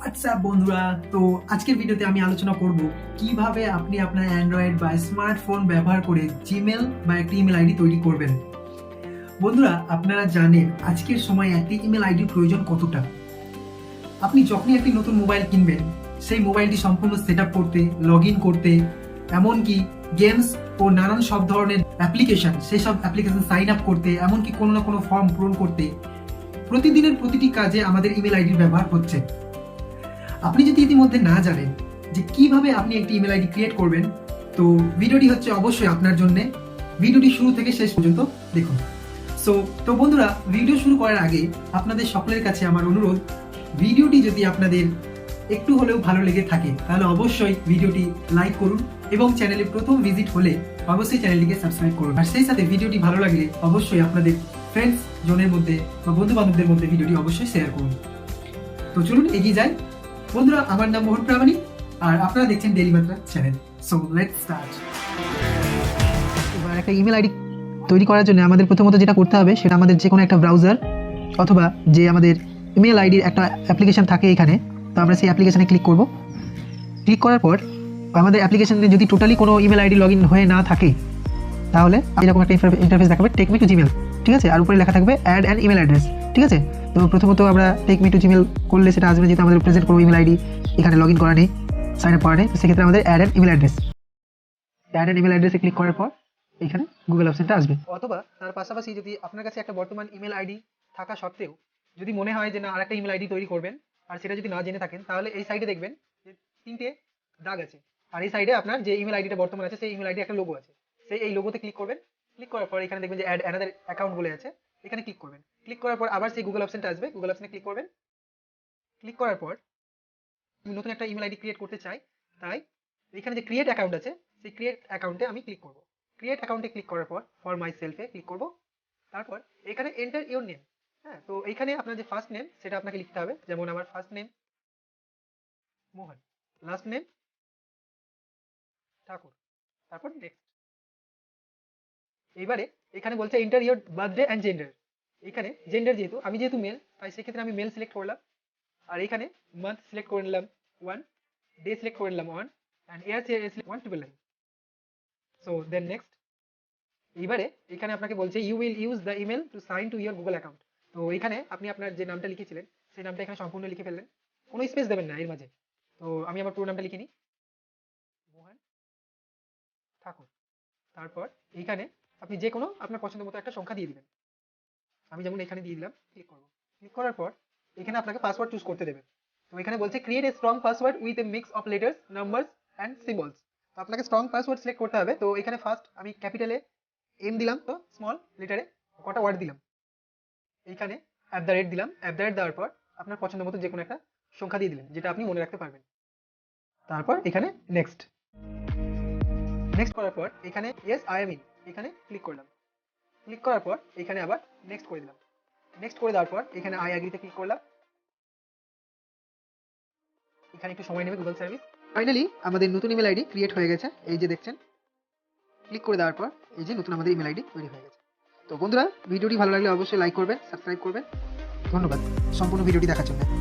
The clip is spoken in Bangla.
হোয়াটসঅ্যাপ বন্ধুরা, তো আজকের ভিডিওতে আমি আলোচনা করব কিভাবে আপনি আপনার অ্যান্ড্রয়েড বা স্মার্টফোন ব্যবহার করে জিমেল বা একটি ইমেল আইডি তৈরি করবেন। বন্ধুরা, আপনারা জানেন আজকের সময় একটি ইমেল আইডির প্রয়োজন কতটা। আপনি যখনই একটি নতুন মোবাইল কিনবেন, সেই মোবাইলটি সম্পূর্ণ সেট আপ করতে, লগ ইন করতে, এমনকি গেমস ও নানান সব ধরনের অ্যাপ্লিকেশন, সেই সব অ্যাপ্লিকেশন সাইন আপ করতে, এমনকি কোনো না কোনো ফর্ম পূরণ করতে প্রতিদিনের প্রতিটি কাজে আমাদের ইমেল আইডির ব্যবহার হচ্ছে। আপনি যদি ইতিমধ্যে না জানেন যে কিভাবে আপনি একটি ইমেল আইডি ক্রিয়েট করবেন, তো ভিডিওটি হচ্ছে অবশ্যই আপনার জন্য। ভিডিওটি শুরু থেকে শেষ পর্যন্ত দেখুন। তো বন্ধুরা, ভিডিও শুরু করার আগে আপনাদের সকলের কাছে আমার অনুরোধ, ভিডিওটি যদি আপনাদের একটু হলেও ভালো লেগে থাকে তাহলে অবশ্যই ভিডিওটি লাইক করুন এবং চ্যানেলে প্রথম ভিজিট হলে অবশ্যই চ্যানেলটিকে সাবস্ক্রাইব করুন। আর সেই সাথে ভিডিওটি ভালো লাগলে অবশ্যই আপনাদের ফ্রেন্ডস জনের মধ্যে বা বন্ধু বান্ধবদের মধ্যে ভিডিওটি অবশ্যই শেয়ার করুন। তো চলুন এগিয়ে যাই। বন্ধুরা, আমার নাম মোহন প্রামাণিক আর আপনারা দেখছেন ডেইলি মাত্রা চ্যানেল। So let's start. এবার একটা ইমেল আইডি তৈরি করার জন্য আমাদের প্রথমত যেটা করতে হবে সেটা আমাদের যে কোনো একটা ব্রাউজার অথবা যে আমাদের ইমেল আইডির একটা অ্যাপ্লিকেশন থাকে এখানে, তো আমরা সেই অ্যাপ্লিকেশনে ক্লিক করব। ক্লিক করার পর আমাদের অ্যাপ্লিকেশনে যদি টোটালি কোনো ইমেল আইডি লগ ইন হয়ে না থাকে তাহলে এরকম একটা ইন্টারফেস দেখাবে, টেক মি টু জিমেল, ঠিক আছে। আর উপরে লেখা থাকবে অ্যাড অ্যান ইমেল অ্যাড্রেস, ঠিক আছে। তো প্রথমত আমরা টেক মি টু জিমেল করলে সেটা আসবে, যেহেতু আমাদের প্রেজেন্ট কোনো ইমেল আইডি এখানে লগ ইন করা নেই, সাইন আপ করা নেই, তো সেক্ষেত্রে আমাদের add an email address, add an email অ্যাড্রেসে ক্লিক করার পর এখানে গুগল অপশনটা আসবে। অথবা তার পাশাপাশি যদি আপনার কাছে একটা বর্তমান ইমেল আইডি থাকা সত্ত্বেও যদি মনে হয় যে না আরেকটা ইমেল আইডি তৈরি করবেন আর সেটা যদি না জেনে থাকেন, তাহলে এই সাইডে দেখবেন যে 3টে দাগ আছে, আর এই সাইডে আপনার যে ইমেল আইডিটা বর্তমান আছে সেই ইমেল আইডি একটা লোগো আছে, এই লোগোতে ক্লিক করবেন। ক্লিক করার পর এখানে দেখবেন যে অ্যাড অ্যানাদার অ্যাকাউন্ট বলে আছে, এখানে ক্লিক করবেন। ক্লিক করার পর আবার সেই গুগল অপশনটা আসবে, গুগল অপশনে ক্লিক করবেন। ক্লিক করার পর আমি নতুন একটা ইমেল আইডি ক্রিয়েট করতে চাই, তাই এখানে যে ক্রিয়েট অ্যাকাউন্ট আছে সেই ক্রিয়েট অ্যাকাউন্টে আমি ক্লিক করব। ক্রিয়েট অ্যাকাউন্টে ক্লিক করার পর ফর মাই সেলফে ক্লিক করব। তারপর এখানে এন্টার ইওর নেম, হ্যাঁ, তো এইখানে আপনার যে ফার্স্ট নেম সেটা আপনাকে লিখতে হবে, যেমন আমার ফার্স্ট নেম মোহন, লাস্ট নেম ঠাকুর, তারপর নেক্সট। এইবারে এখানে বলছে enter your birthday and gender. এখানে জেন্ডার যেহেতু মেল, তাই সেক্ষেত্রে আমি মেল সিলেক্ট করলাম। আর এখানে মান্থ সিলেক্ট করে নিলাম 1, ডে সিলেক্ট করে নিলাম 1, and year select 199। So then next. এইবারে এখানে আপনাকে বলছে you will use the email to sign to your Google account. তো এখানে আপনি আপনার যে নামটা লিখেছিলেন সেই নামটা এখানে সম্পূর্ণ লিখে ফেললেন, কোনো স্পেস দেবেন না এর মাঝে। তো আমি আমার পুরো নামটা লিখে নিই, মোহন ঠাকুর। তারপর এইখানে আপনি যে কোনো আপনার পছন্দ মতো একটা সংখ্যা দিয়ে দিবেন, আমি যেমন এখানে দিয়ে দিলাম। ক্লিক করবো। ক্লিক করার পর এখানে আপনাকে পাসওয়ার্ড চুজ করতে দেবে। তো এখানে বলছে create a strong password with a mix of letters, numbers and symbols. তো আপনাকে স্ট্রং পাসওয়ার্ড সিলেক্ট করতে হবে। তো এখানে ফার্স্ট আমি ক্যাপিটালে এম দিলাম, তো স্মল লেটারে কটা ওয়ার্ড দিলাম, এইখানে @ দিলাম। @ দেওয়ার পর আপনার পছন্দ মতো যে কোনো একটা সংখ্যা দিয়ে দিলেন যেটা আপনি মনে রাখতে পারবেন। তারপর এখানে নেক্সট। নেক্সট করার পর এখানে ইয়েস আই এম ইন, এখানে ক্লিক করলাম। ক্লিক করার পর এখানে আবার নেক্সট করে দিলাম। নেক্সট করে দেওয়ার পর এখানে আই অ্যাগ্রিতে ক্লিক করলাম। এখানে একটু সময় নেবে গুগল সার্ভিস। ফাইনালি আমাদের নতুন ইমেল আইডি ক্রিয়েট হয়ে গেছে, এই যে দেখছেন। ক্লিক করে দেওয়ার পর এই যে নতুন আমাদের ইমেল আইডি তৈরি হয়ে গেছে। তো বন্ধুরা, ভিডিওটি ভালো লাগলে অবশ্যই লাইক করবেন, সাবস্ক্রাইব করবেন। ধন্যবাদ সম্পূর্ণ ভিডিওটি দেখার জন্য।